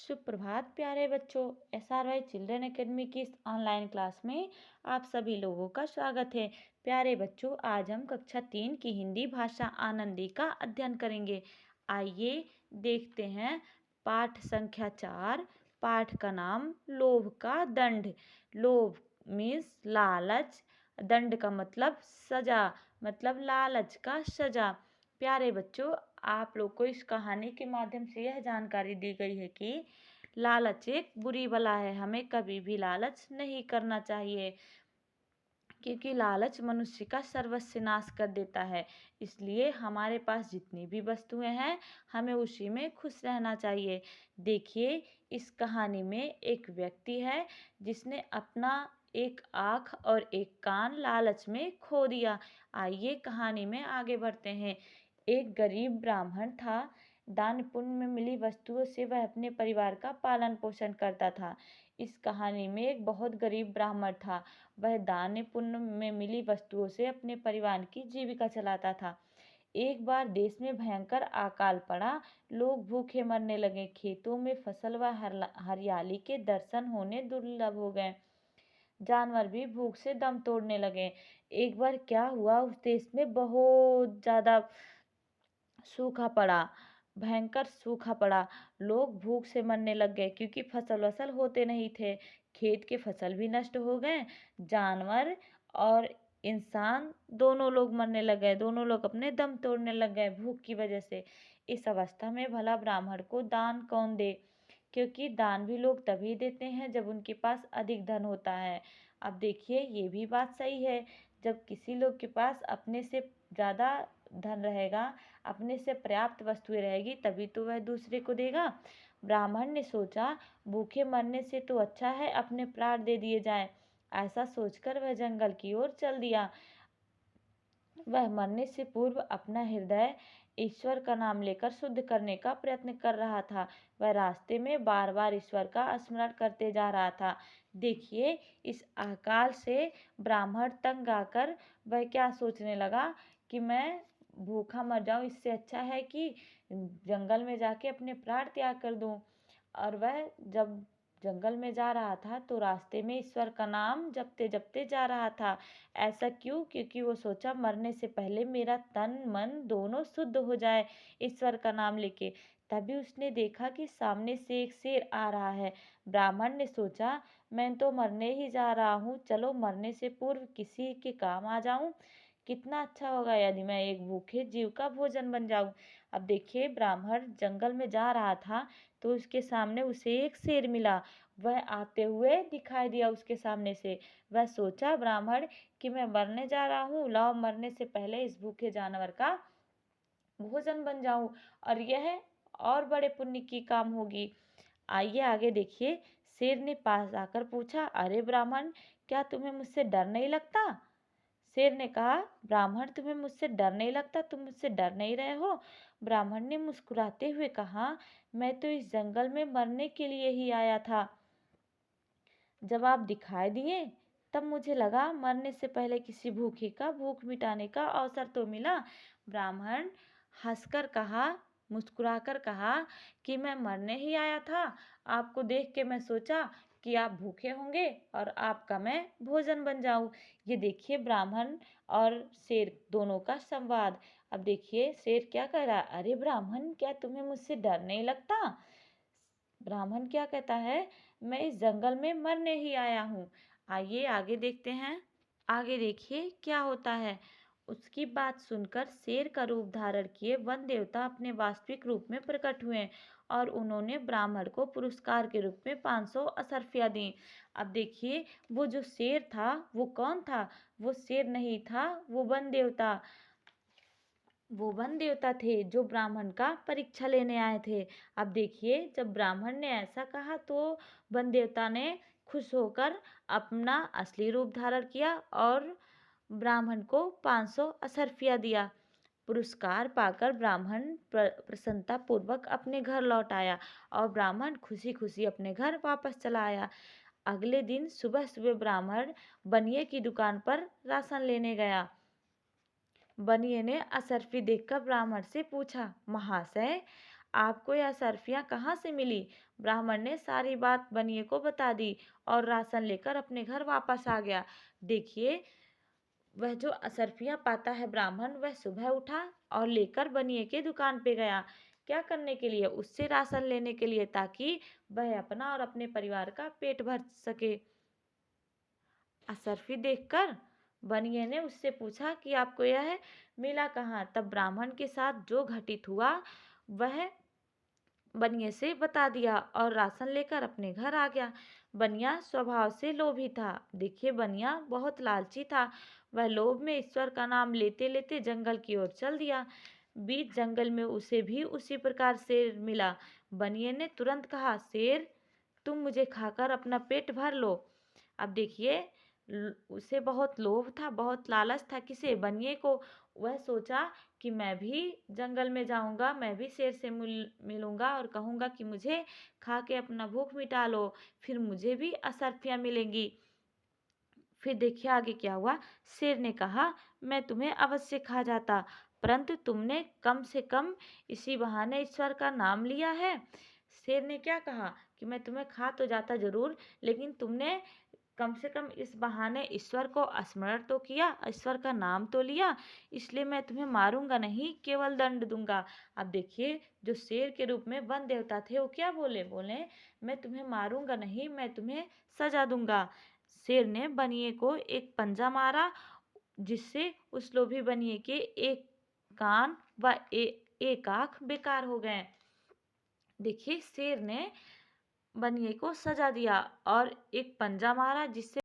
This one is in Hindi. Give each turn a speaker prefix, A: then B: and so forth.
A: सुप्रभात प्यारे बच्चों। SRY चिल्ड्रन एकेडमी की इस ऑनलाइन क्लास में आप सभी लोगों का स्वागत है। प्यारे बच्चों, आज हम कक्षा 3 की हिंदी भाषा आनंदी का अध्ययन करेंगे। आइए देखते हैं पाठ संख्या 4। पाठ का नाम लोभ का दंड। लोभ मीन्स लालच, दंड का मतलब सजा, मतलब लालच का सजा। प्यारे बच्चों, आप लोग को इस कहानी के माध्यम से यह जानकारी दी गई है कि लालच एक बुरी बला है। हमें कभी भी लालच नहीं करना चाहिए, क्योंकि लालच मनुष्य का सर्वस्व नाश कर देता है। इसलिए हमारे पास जितनी भी वस्तुएं हैं, हमें उसी में खुश रहना चाहिए। देखिए, इस कहानी में एक व्यक्ति है जिसने अपना एक आँख और एक कान लालच में खो दिया। आइए कहानी में आगे बढ़ते हैं। एक गरीब ब्राह्मण था। दान पुण्य में मिली वस्तुओं से वह अपने परिवार का पालन पोषण करता था। इस कहानी में एक बहुत गरीब ब्राह्मण था। वह दान पुण्य में मिली वस्तुओं से अपने परिवार की जीविका चलाता था। एक बार देश में भयंकर अकाल पड़ा। लोग भूखे मरने लगे। खेतों में फसल व हरियाली के दर्शन होने दुर्लभ हो गए। जानवर भी भूख से दम तोड़ने लगे। एक बार क्या हुआ, उस देश में बहुत ज्यादा सूखा पड़ा, भयंकर सूखा पड़ा। लोग भूख से मरने लग गए, क्योंकि फसल वसल होते नहीं थे। खेत के फसल भी नष्ट हो गए। जानवर और इंसान दोनों लोग मरने लग गए। दोनों लोग अपने दम तोड़ने लग गए भूख की वजह से। इस अवस्था में भला ब्राह्मण को दान कौन दे, क्योंकि दान भी लोग तभी देते हैं जब उनके पास अधिक धन होता है। अब देखिए, ये भी बात सही है। जब किसी लोग के पास अपने से ज़्यादा धन रहेगा, अपने से पर्याप्त वस्तुएं रहेगी, तभी तो वह दूसरे को देगा। ब्राह्मण ने सोचा, भूखे मरने से तो अच्छा है अपने प्राण दे दिए जाएं। ऐसा सोचकर वह जंगल की ओर चल दिया। वह मरने से पूर्व अपना हृदय ईश्वर का नाम लेकर शुद्ध करने का प्रयत्न कर रहा था। वह रास्ते में बार बार ईश्वर का स्मरण करते जा रहा था। देखिए, इस अकाल से ब्राह्मण तंग आकर वह क्या सोचने लगा कि मैं भूखा मर जाऊं, इससे अच्छा है कि जंगल में जाके अपने प्राण त्याग कर दूं। और वह जब जंगल में जा रहा था तो रास्ते में ईश्वर का नाम जपते जपते जा रहा था। ऐसा क्यों? क्योंकि वो सोचा, मरने से पहले मेरा तन मन दोनों शुद्ध हो जाए ईश्वर का नाम लेके। तभी उसने देखा कि सामने से एक शेर आ रहा है। ब्राह्मण ने सोचा, मैं तो मरने ही जा रहा हूँ, चलो मरने से पूर्व किसी के काम आ जाऊं। कितना अच्छा होगा यदि मैं एक भूखे जीव का भोजन बन जाऊं। अब देखिए, ब्राह्मण जंगल में जा रहा था तो उसके सामने उसे एक शेर मिला। वह आते हुए दिखाई दिया उसके सामने से। वह सोचा, ब्राह्मण, कि मैं मरने जा रहा हूँ, लाओ मरने से पहले इस भूखे जानवर का भोजन बन जाऊं, और यह और बड़े पुण्य की काम होगी। आइए आगे देखिए। शेर ने पास आकर पूछा, अरे ब्राह्मण, क्या तुम्हें मुझसे डर नहीं लगता? शेर ने कहा, ब्राह्मण, तुम्हें मुझसे डर नहीं लगता? तुम मुझसे डर नहीं रहे हो? ब्राह्मण ने मुस्कुराते हुए कहा, मैं तो इस जंगल में मरने के लिए ही आया था। जब आप दिखाई दिए तब मुझे लगा मरने से पहले किसी भूखे का भूख मिटाने का अवसर तो मिला। ब्राह्मण हंसकर कहा, मुस्कुराकर कहा कि मैं मरने ही आया था। आपको देख के मैं सोचा कि आप भूखे होंगे और आपका मैं भोजन बन जाऊं। ये देखिए ब्राह्मण और शेर दोनों का संवाद। अब देखिए शेर क्या कह रहा है, अरे ब्राह्मण, क्या तुम्हें मुझसे डर नहीं लगता? ब्राह्मण क्या कहता है, मैं इस जंगल में मरने ही आया हूँ। आइए आगे देखते हैं। आगे देखिए क्या होता है। उसकी बात सुनकर शेर का रूप धारण किए वन देवता अपने वास्तविक रूप में प्रकट हुए, और उन्होंने ब्राह्मण को पुरस्कार के रूप में 500 असरफियाँ दी। अब देखिए, वो जो शेर था वो कौन था? वो शेर नहीं था, वो वन देवता थे जो ब्राह्मण का परीक्षा लेने आए थे। अब देखिए, जब ब्राह्मण ने ऐसा कहा तो वन देवता ने खुश होकर अपना असली रूप धारण किया और ब्राह्मण को 500 असरफिया दिया। पुरस्कार पाकर ब्राह्मण प्रसन्नता पूर्वक अपने घर लौट आया, और ब्राह्मण खुशी खुशी अपने घर वापस चला आया। अगले दिन सुबह सुबह ब्राह्मण बनिए की दुकान पर राशन लेने गया। बनिए ने असरफी देखकर ब्राह्मण से पूछा, महाशय, आपको यह सर्फियाँ कहाँ से मिली? ब्राह्मण ने सारी बात बनिए को बता दी और राशन लेकर अपने घर वापस आ गया। देखिए, वह जो असरफियाँ पाता है ब्राह्मण, वह सुबह उठा और लेकर बनिए के दुकान पे गया। क्या करने के लिए? उससे राशन लेने के लिए, ताकि वह अपना और अपने परिवार का पेट भर सके। असरफी देखकर बनिए ने उससे पूछा कि आपको यह मिला कहाँ? तब ब्राह्मण के साथ जो घटित हुआ वह बनिए से बता दिया और राशन लेकर अपने घर आ गया। बनिया स्वभाव से लोभी था। देखिए, बनिया बहुत लालची था। वह लोभ में ईश्वर का नाम लेते लेते जंगल की ओर चल दिया। बीच जंगल में उसे भी उसी प्रकार शेर मिला। बनिए ने तुरंत कहा, शेर, तुम मुझे खाकर अपना पेट भर लो। अब देखिए, उसे बहुत लोभ था, बहुत लालच था। किसे? बनिए को। वह सोचा कि मैं भी जंगल में जाऊंगा, मैं भी शेर से मिलूंगा और कहूंगा कि मुझे खा के अपना भूख मिटा लो, फिर मुझे भी असरफियाँ मिलेंगी। फिर देखिए आगे क्या हुआ। शेर ने कहा, मैं तुम्हें अवश्य खा जाता, परंतु तुमने कम से कम इसी बहाने ईश्वर का नाम लिया है। शेर ने क्या कहा कि मैं तुम्हें खा तो जाता जरूर, लेकिन तुमने कम से कम इस बहाने ईश्वर को स्मरण तो किया, ईश्वर का नाम तो लिया, इसलिए मैं तुम्हें मारूंगा नहीं, केवल दंड दूंगा। अब देखिए, जो शेर के रूप में वन देवता थे वो क्या बोले? बोले, मैं तुम्हें मारूंगा नहीं, मैं तुम्हें सजा दूंगा। शेर ने बनिए को एक पंजा मारा, जिससे उस लोभी बनिए के एक कान व एक आंख बेकार हो गए। देखिए, शेर ने बनिए को सजा दिया और एक पंजा मारा, जिससे